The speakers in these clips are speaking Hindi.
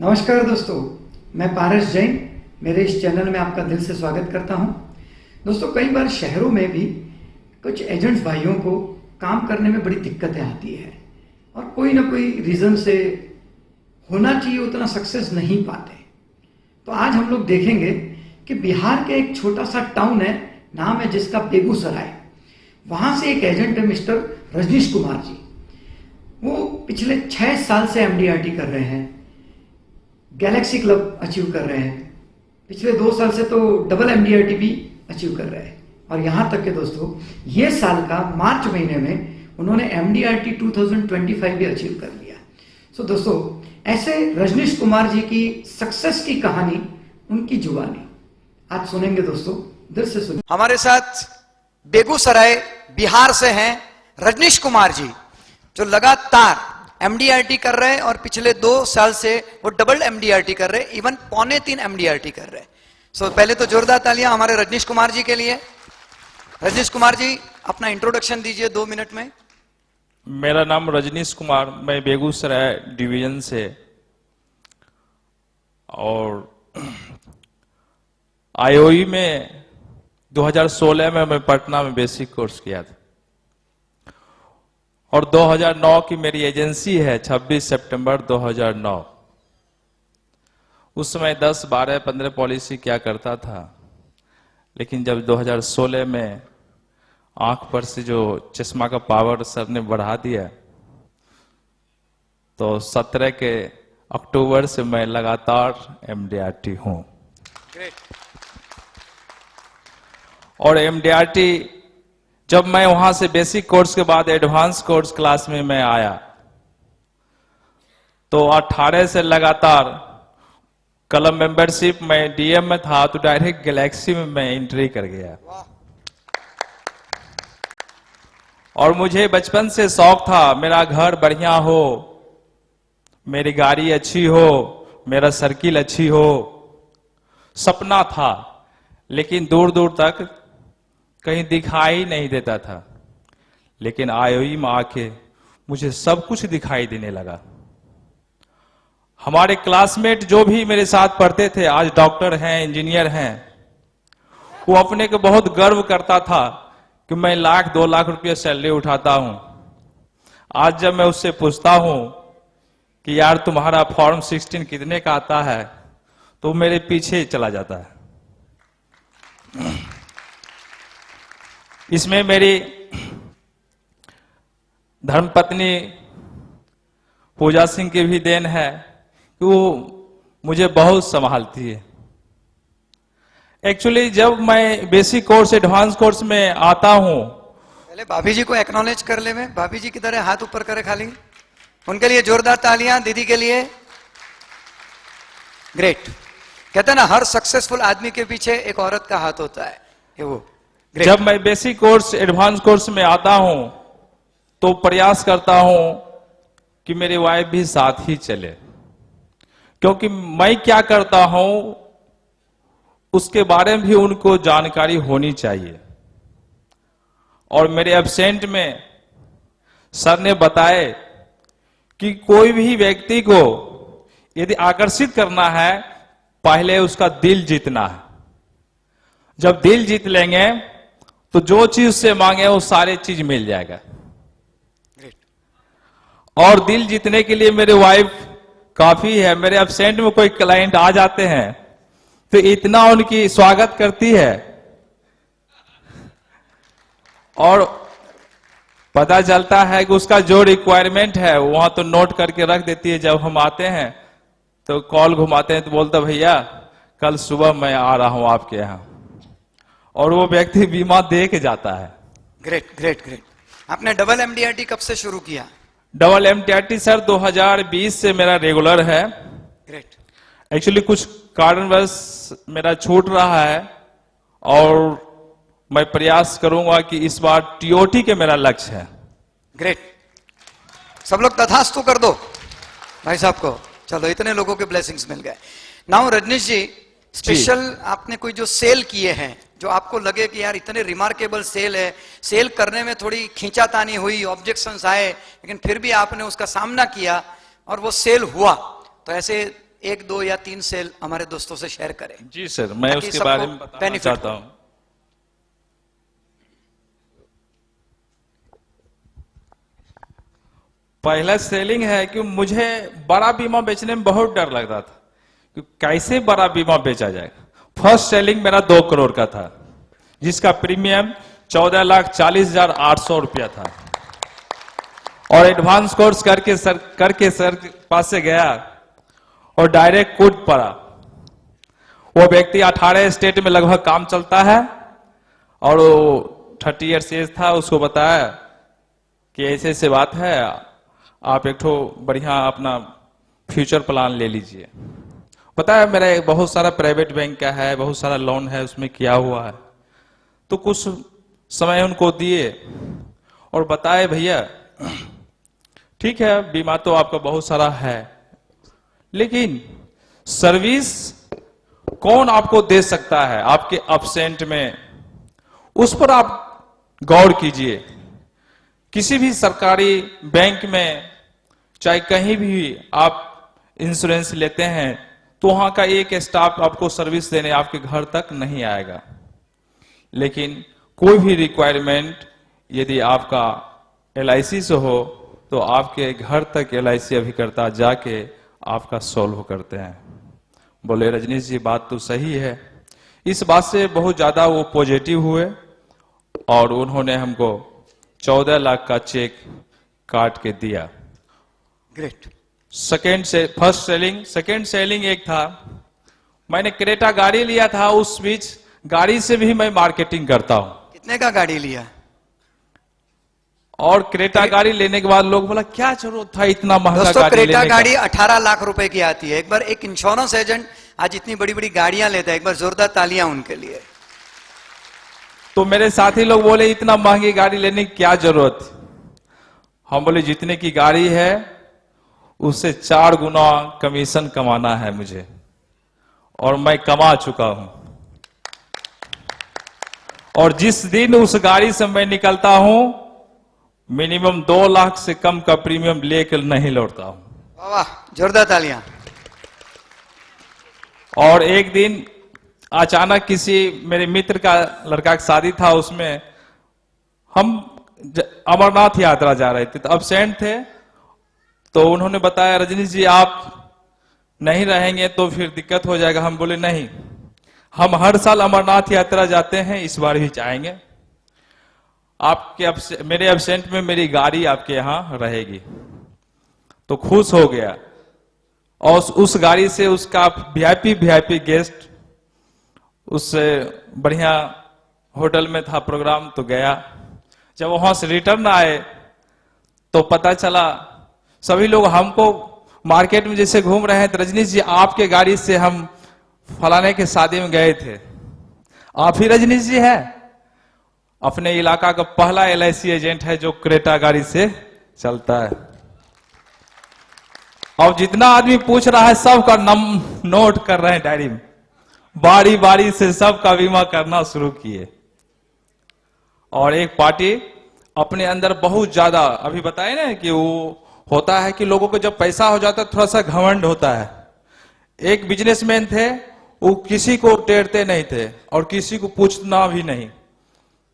नमस्कार दोस्तों, मैं पारस जैन मेरे इस चैनल में आपका दिल से स्वागत करता हूं। दोस्तों, कई बार शहरों में भी कुछ एजेंट्स भाइयों को काम करने में बड़ी दिक्कतें आती है और कोई ना कोई रीज़न से होना चाहिए उतना सक्सेस नहीं पाते। तो आज हम लोग देखेंगे कि बिहार के एक छोटा सा टाउन है, नाम है जिसका बेगूसराय। वहाँ से एक एजेंट है मिस्टर रजनीश कुमार जी। वो पिछले 6 साल से MDRT कर रहे हैं, गैलेक्सी क्लब अचीव कर रहे हैं। पिछले 2 साल से तो डबल MDRT भी अचीव कर रहे हैं। और यहाँ तक के दोस्तों, ये साल का मार्च महीने में उन्होंने MDRT 2025 भी अचीव कर लिया। सो दोस्तों, ऐसे रजनीश कुमार जी की सक्सेस की कहानी उनकी जुबानी आज सुनेंगे दोस्तों, दिल से सुनिए। हमारे साथ बेगूसराय बिहार से हैं रजनीश कुमार जी, जो लगातार MDRT कर रहे हैं और पिछले 2 साल से वो डबल MDRT कर रहे हैं, इवन 2.25 MDRT कर रहे हैं। सो पहले तो जोरदार तालियां हमारे रजनीश कुमार जी के लिए। रजनीश कुमार जी, अपना इंट्रोडक्शन दीजिए 2 मिनट में। मेरा नाम रजनीश कुमार, मैं बेगूसराय डिवीजन से, और IOE में 2016 में मैं पटना में बेसिक कोर्स किया था और 2009 की मेरी एजेंसी है, 26 सितंबर 2009। उस समय 10, 12, 15 पॉलिसी क्या करता था, लेकिन जब 2016 में आंख पर से जो चश्मा का पावर सर ने बढ़ा दिया, तो 17 के अक्टूबर से मैं लगातार MDRT हूं। और MDRT जब मैं वहां से बेसिक कोर्स के बाद एडवांस कोर्स क्लास में मैं आया, तो 18 से लगातार कलम मेंबरशिप में DM में था, तो डायरेक्ट गैलेक्सी में मैं एंट्री कर गया। और मुझे बचपन से शौक था मेरा घर बढ़िया हो, मेरी गाड़ी अच्छी हो, मेरा सर्किल अच्छी हो, सपना था, लेकिन दूर दूर तक कहीं दिखाई नहीं देता था। लेकिन IOE में आके मुझे सब कुछ दिखाई देने लगा। हमारे क्लासमेट जो भी मेरे साथ पढ़ते थे, आज डॉक्टर हैं, इंजीनियर हैं, वो अपने को बहुत गर्व करता था कि मैं 1,00,000 2 लाख रुपये सैलरी उठाता हूं। आज जब मैं उससे पूछता हूं कि यार तुम्हारा फॉर्म 16 कितने का आता है, तो मेरे पीछे चला जाता है। इसमें मेरी धर्मपत्नी पूजा सिंह की भी देन है कि वो मुझे बहुत संभालती है। एक्चुअली जब मैं बेसिक कोर्स एडवांस कोर्स में आता हूं, पहले भाभी जी को एक्नॉलेज कर ले। मैं भाभी जी की तरह हाथ ऊपर करे खाली, उनके लिए जोरदार तालियां, दीदी के लिए। ग्रेट। कहते हैं ना, हर सक्सेसफुल आदमी के पीछे एक औरत का हाथ होता है, ये वो। Great. जब मैं बेसिक कोर्स एडवांस कोर्स में आता हूं, तो प्रयास करता हूं कि मेरी वाइफ भी साथ ही चले, क्योंकि मैं क्या करता हूं उसके बारे में भी उनको जानकारी होनी चाहिए। और मेरे एब्सेंट में सर ने बताए कि कोई भी व्यक्ति को यदि आकर्षित करना है, पहले उसका दिल जीतना है। जब दिल जीत लेंगे तो जो चीज से मांगे वो सारी चीज मिल जाएगा। और दिल जीतने के लिए मेरी वाइफ काफी है। मेरे एब्सेंट में कोई क्लाइंट आ जाते हैं तो इतना उनकी स्वागत करती है, और पता चलता है कि उसका जो रिक्वायरमेंट है वहां तो नोट करके रख देती है। जब हम आते हैं तो कॉल घुमाते हैं तो बोलता, भैया कल सुबह मैं आ रहा हूं आपके यहाँ, और वो व्यक्ति बीमा दे के जाता है। Great great great. आपने डबल MDRT कब से शुरू किया? डबल MDRT सर 2020 से मेरा रेगुलर है। ग्रेट। एक्चुअली कुछ कारणवश मेरा छूट रहा है, और मैं प्रयास करूंगा कि इस बार TOT के मेरा लक्ष्य है। ग्रेट। सब लोग तथास्तु कर दो भाई साहब को। चलो, इतने लोगों के ब्लेसिंग्स मिल गए। नाउ रजनीश जी, स्पेशल आपने कोई जो सेल किए हैं, जो आपको लगे कि यार इतने रिमार्केबल सेल है, सेल करने में थोड़ी खींचातानी हुई, ऑब्जेक्शंस आए, लेकिन फिर भी आपने उसका सामना किया और वो सेल हुआ, तो ऐसे एक दो या तीन सेल हमारे दोस्तों से शेयर करें। जी सर, मैं ताकि उसके सबको बारे में बताना benefit चाहता हो। हूं। पहला सेलिंग है कि मुझे बड़ा बीमा बेचने में बहुत डर लगता था कि कैसे बड़ा बीमा बेचा जाएगा। फर्स्ट सेलिंग मेरा 2 करोड़ का था, जिसका प्रीमियम 14,40,800 रुपया था। और एडवांस कोर्स करके सर के पास से गया और डायरेक्ट कूद पड़ा। वो व्यक्ति 18 स्टेट में लगभग काम चलता है और वो 30 ईयर्स एज था। उसको बताया कि ऐसे ऐसे बात है, आप एक ठो बढ़िया अपना फ्यूचर प्लान ले लीजिए। बताया मेरा एक बहुत सारा प्राइवेट बैंक का है, बहुत सारा लोन है, उसमें किया हुआ है। तो कुछ समय उनको दिए और बताए भैया ठीक है, बीमा तो आपका बहुत सारा है, लेकिन सर्विस कौन आपको दे सकता है आपके अब्सेंट में, उस पर आप गौर कीजिए। किसी भी सरकारी बैंक में चाहे कहीं भी आप इंश्योरेंस लेते हैं तो वहां का एक स्टाफ आपको सर्विस देने आपके घर तक नहीं आएगा। लेकिन कोई भी रिक्वायरमेंट यदि आपका LIC से हो तो आपके घर तक LIC अभिकर्ता जाके आपका सॉल्व करते हैं। बोले रजनीश जी बात तो सही है। इस बात से बहुत ज्यादा वो पॉजिटिव हुए और उन्होंने हमको 14 लाख का चेक काट के दिया। Great. First selling. Second selling एक था, मैंने क्रेटा गाड़ी लिया था। उस बीच गाड़ी से भी मैं मार्केटिंग करता हूं। कितने का गाड़ी लिया? और क्रेटा गाड़ी लेने के बाद लोग बोला क्या जरूरत था इतना महंगा दोस्तों, गाड़ी क्रेटा लेने गाड़ी का। 18 लाख रुपए की आती है। एक बार एक इंश्योरेंस एजेंट आज इतनी बड़ी बड़ी गाड़ियां लेता है, एक बार जोरदार तालियां उनके लिए। तो मेरे साथी लोग बोले इतना महंगी गाड़ी लेने की क्या जरूरत थी? हम बोले जितने की गाड़ी है उससे 4 गुना कमीशन कमाना है मुझे, और मैं कमा चुका हूं। और जिस दिन उस गाड़ी से मैं निकलता हूं मिनिमम 2 लाख से कम का प्रीमियम लेकर नहीं लौटता हूं। वाह, जोरदार तालियां। और एक दिन अचानक किसी मेरे मित्र का लड़का की शादी था, उसमें हम अमरनाथ यात्रा जा रहे थे, तो अब्सेंट थे। तो उन्होंने बताया रजनीश जी आप नहीं रहेंगे तो फिर दिक्कत हो जाएगा। हम बोले नहीं, हम हर साल अमरनाथ यात्रा जाते हैं, इस बार भी जाएंगे। आपके मेरे एब्सेंट में मेरी गाड़ी आपके यहां रहेगी। तो खुश हो गया और उस गाड़ी से उसका वीआईपी गेस्ट, उससे बढ़िया होटल में था प्रोग्राम, तो गया। जब वहां से रिटर्न आए तो पता चला सभी लोग हमको मार्केट में जैसे घूम रहे हैं, तो रजनीश जी आपके गाड़ी से हम फलाने के शादी में गए थे, आप ही रजनीश जी हैं? अपने इलाका का पहला LIC एजेंट है जो क्रेटा गाड़ी से चलता है। और जितना आदमी पूछ रहा है सबका नोट कर रहे हैं डायरी में, बारी बारी से सबका बीमा करना शुरू किए। और एक पार्टी अपने अंदर बहुत ज्यादा, अभी बताए ना कि वो होता है कि लोगों को जब पैसा हो जाता है थोड़ा सा घमंड होता है। एक बिजनेसमैन थे, वो किसी को टेरते नहीं थे और किसी को पूछना भी नहीं।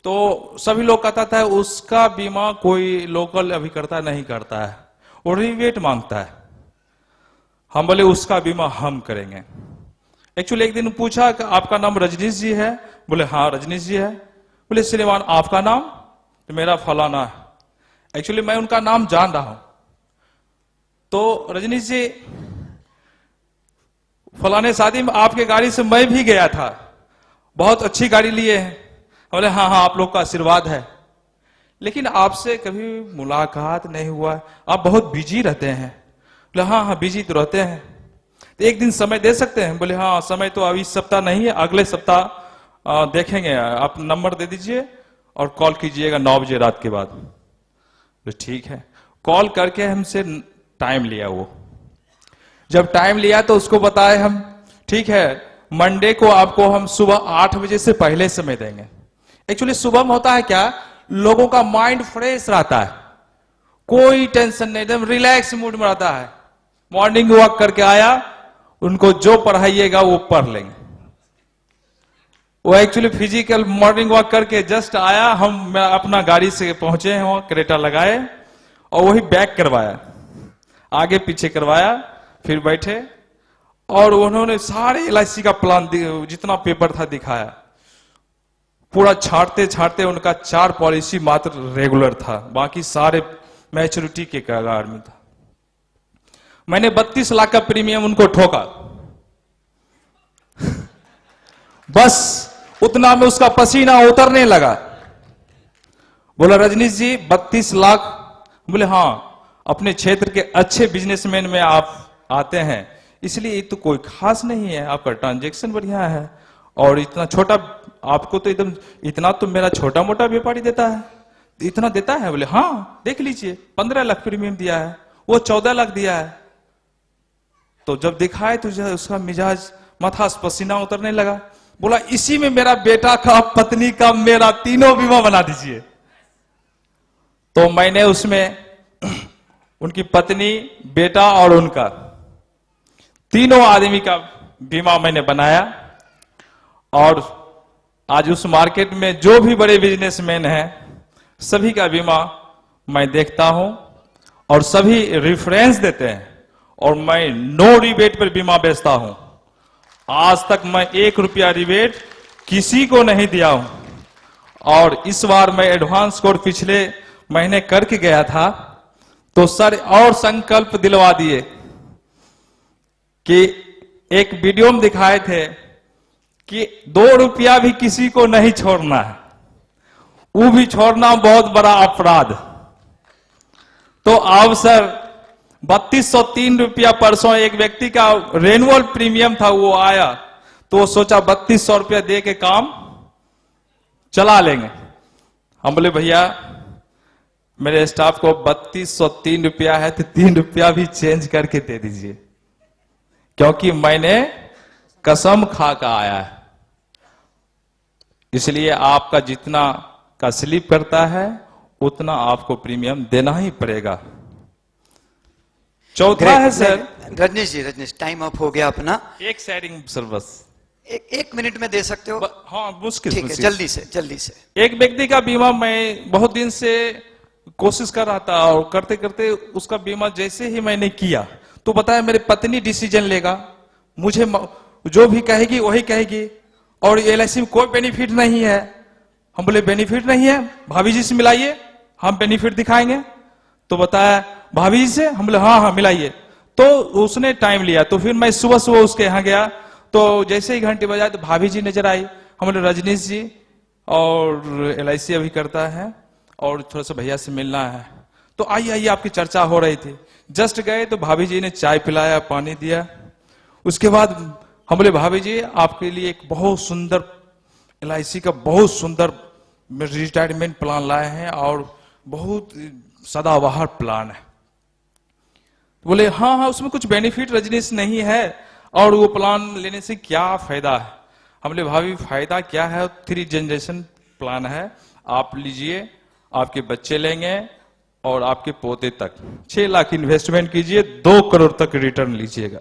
तो सभी लोग कहता था उसका बीमा कोई लोकल अभिकर्ता नहीं करता है, वो रिबेट मांगता है। हम बोले उसका बीमा हम करेंगे। एक्चुअली एक दिन पूछा कि आपका नाम रजनीश जी है? बोले हाँ रजनीश जी है। बोले श्रीमान आपका नाम? तो मेरा फलाना है। एक्चुअली मैं उनका नाम जान रहा हूं। तो रजनीश जी फलाने शादी में आपके गाड़ी से मैं भी गया था, बहुत अच्छी गाड़ी लिए हैं। बोले हाँ हाँ आप लोग का आशीर्वाद है, लेकिन आपसे कभी मुलाकात नहीं हुआ है, आप बहुत बिजी रहते हैं। बोले हाँ हाँ बिजी तो रहते हैं, तो एक दिन समय दे सकते हैं? बोले हाँ समय तो अभी इस सप्ताह नहीं है, अगले सप्ताह देखेंगे, आप नंबर दे दीजिए और कॉल कीजिएगा 9 बजे रात के बाद। बोले ठीक है। कॉल करके हमसे टाइम लिया। वो जब टाइम लिया तो उसको बताए हम ठीक है मंडे को आपको हम सुबह 8 बजे से पहले समय देंगे। एक्चुअली सुबह में होता है क्या, लोगों का माइंड फ्रेश रहता है, कोई टेंशन नहीं, एकदम रिलैक्स मूड में रहता है। मॉर्निंग वॉक करके आया, उनको जो पढ़ाइएगा वो पढ़ लेंगे। वो एक्चुअली फिजिकल मॉर्निंग वॉक करके जस्ट आया, मैं अपना गाड़ी से पहुंचे हैं वहां, क्रेटा लगाए और वही बैक करवाया, आगे पीछे करवाया, फिर बैठे और उन्होंने सारे LIC का प्लान जितना पेपर था दिखाया। पूरा छांटते छांटते उनका 4 पॉलिसी मात्र रेगुलर था, बाकी सारे मैच्योरिटी के कगार में था। मैंने 32 लाख का प्रीमियम उनको ठोका, बस उतना में उसका पसीना उतरने लगा। बोला रजनीश जी 32 लाख? बोले हाँ, अपने क्षेत्र के अच्छे बिजनेसमैन में आप आते हैं, इसलिए ये तो कोई खास नहीं है, आपका ट्रांजैक्शन बढ़िया है और इतना छोटा, आपको तो एकदम इतना तो मेरा छोटा मोटा व्यापारी देता है, इतना देता है? बोले हाँ, देख लीजिए 15 लाख प्रीमियम दिया है, वो 14 लाख दिया है। तो जब दिखाए तो उसका मिजाज माथा पसीना उतरने लगा। बोला इसी में मेरा बेटा का, पत्नी का, मेरा तीनों बीमा बना दीजिए। तो मैंने उसमें उनकी पत्नी, बेटा और उनका तीनों आदमी का बीमा मैंने बनाया और आज उस मार्केट में जो भी बड़े बिजनेसमैन हैं सभी का बीमा मैं देखता हूं और सभी रेफरेंस देते हैं और मैं नो रिबेट पर बीमा बेचता हूं। आज तक मैं 1 रुपया रिबेट किसी को नहीं दिया हूं। और इस बार मैं एडवांस कोड पिछले महीने करके गया था तो सर और संकल्प दिलवा दिए कि एक वीडियो में दिखाए थे कि 2 रुपया भी किसी को नहीं छोड़ना है, वो भी छोड़ना बहुत बड़ा अपराध। तो अब सर 3203 रुपया परसों एक व्यक्ति का रेनुअल प्रीमियम था, वो आया तो वो सोचा 3200 रुपया दे के काम चला लेंगे। हम बोले भैया मेरे स्टाफ को 3203 रुपया है तो 3 रुपया भी चेंज करके दे दीजिए, क्योंकि मैंने कसम खा कर आया है। इसलिए आपका जितना का स्लिप करता है उतना आपको प्रीमियम देना ही पड़ेगा। चौथा है सर, रजनीश जी, रजनीश टाइम अप हो गया अपना। एक शेयरिंग सर, बस एक मिनट में दे सकते हो? हाँ मुश्किल, ठीक है, जल्दी से जल्दी से। एक व्यक्ति का बीमा मैं बहुत दिन से कोशिश कर रहा था और करते करते उसका बीमा जैसे ही मैंने किया तो बताया मेरी पत्नी डिसीजन लेगा, मुझे जो भी कहेगी वही कहेगी और LIC में कोई बेनिफिट नहीं है। हम बोले बेनिफिट नहीं है, भाभी जी से मिलाइए, हम बेनिफिट दिखाएंगे। तो बताया भाभी जी से? हम बोले हाँ हाँ मिलाइए। तो उसने टाइम लिया, तो फिर मैं सुबह सुबह उसके यहाँ गया तो जैसे ही घंटे बजाए तो भाभी जी नजर आई। हम बोले रजनीश जी और LIC अभी करता है और थोड़ा सा भैया से मिलना है, तो आइए आइए, आपकी चर्चा हो रही थी। जस्ट गए तो भाभी जी ने चाय पिलाया, पानी दिया। उसके बाद हम बोले भाभी जी आपके लिए एक बहुत सुंदर LIC का बहुत सुंदर रिटायरमेंट प्लान लाए हैं और बहुत सदाबहार प्लान है। बोले हाँ हाँ, उसमें कुछ बेनिफिट रजनीश नहीं है और वो प्लान लेने से क्या फायदा है? हम बोले भाभी फायदा क्या है, 3 जनरेशन प्लान है, आप लीजिए, आपके बच्चे लेंगे और आपके पोते तक 6 लाख इन्वेस्टमेंट कीजिए, 2 करोड़ तक रिटर्न लीजिएगा।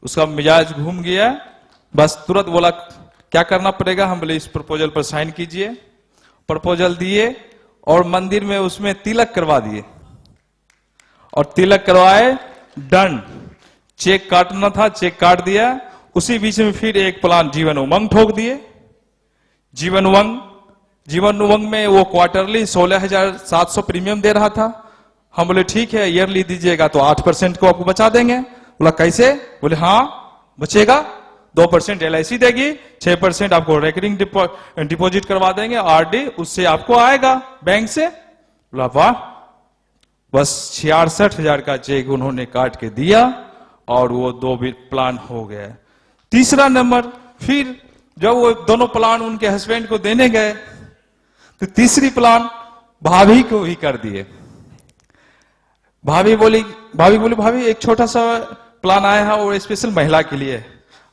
उसका मिजाज घूम गया, बस तुरंत बोला क्या करना पड़ेगा? हम बोले इस प्रपोजल पर साइन कीजिए। प्रपोजल दिए और मंदिर में उसमें तिलक करवा दिए और तिलक करवाए, डन। चेक काटना था, चेक काट दिया। उसी बीच में फिर एक प्लान जीवन उमंग ठोक दिए। जीवन उमंग में वो क्वार्टरली 16,700 प्रीमियम दे रहा था। हम बोले ठीक है, ईयरली दीजिएगा तो 8% को आपको बचा देंगे। बोला कैसे? बोले हाँ बचेगा, 2% LIC देगी, 6% आपको रेकरिंग डिपॉजिट करवा देंगे RD, उससे आपको आएगा बैंक से। बोला वाह, बस 66,000 का चेक उन्होंने काट के दिया और वो 2 भी प्लान हो गया। तीसरा नंबर, फिर जब वो दोनों प्लान उनके हस्बैंड को देने गए तो तीसरी प्लान भाभी को ही कर दिए। भाभी बोली भाभी एक छोटा सा प्लान आया है और स्पेशल महिला के लिए,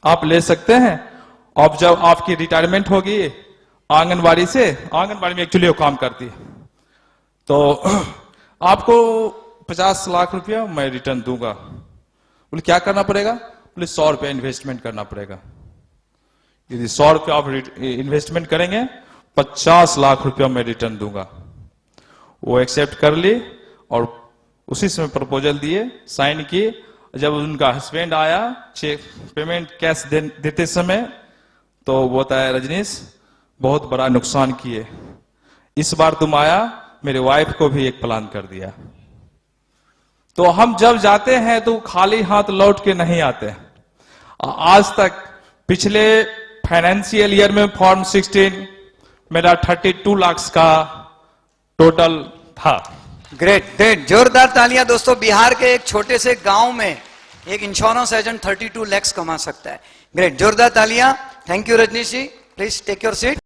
आप ले सकते हैं। अब जब आपकी रिटायरमेंट होगी आंगनबाड़ी से, आंगनबाड़ी में एक्चुअली वो काम करती है, तो आपको 50 लाख रुपया मैं रिटर्न दूंगा। बोले क्या करना पड़ेगा? बोले 100 रुपया इन्वेस्टमेंट करना पड़ेगा। यदि 100 रुपया आप इन्वेस्टमेंट करेंगे 50 लाख रुपया मैं रिटर्न दूंगा। वो एक्सेप्ट कर ली और उसी समय प्रपोजल दिए, साइन किए। जब उनका हस्बैंड आया चेक पेमेंट कैश देते समय, तो वो बताया रजनीश बहुत बड़ा नुकसान किए, इस बार तुम आया मेरे वाइफ को भी एक प्लान कर दिया। तो हम जब जाते हैं तो खाली हाथ लौट के नहीं आते। आज तक पिछले फाइनेंशियल ईयर में फॉर्म 16 मेरा 32 लाख का टोटल था। ग्रेट ग्रेट, जोरदार तालियां दोस्तों। बिहार के एक छोटे से गांव में एक इंश्योरेंस एजेंट 32 लाख कमा सकता है। ग्रेट, जोरदार तालियां। Thank you Rajneesh ji, please take your seat.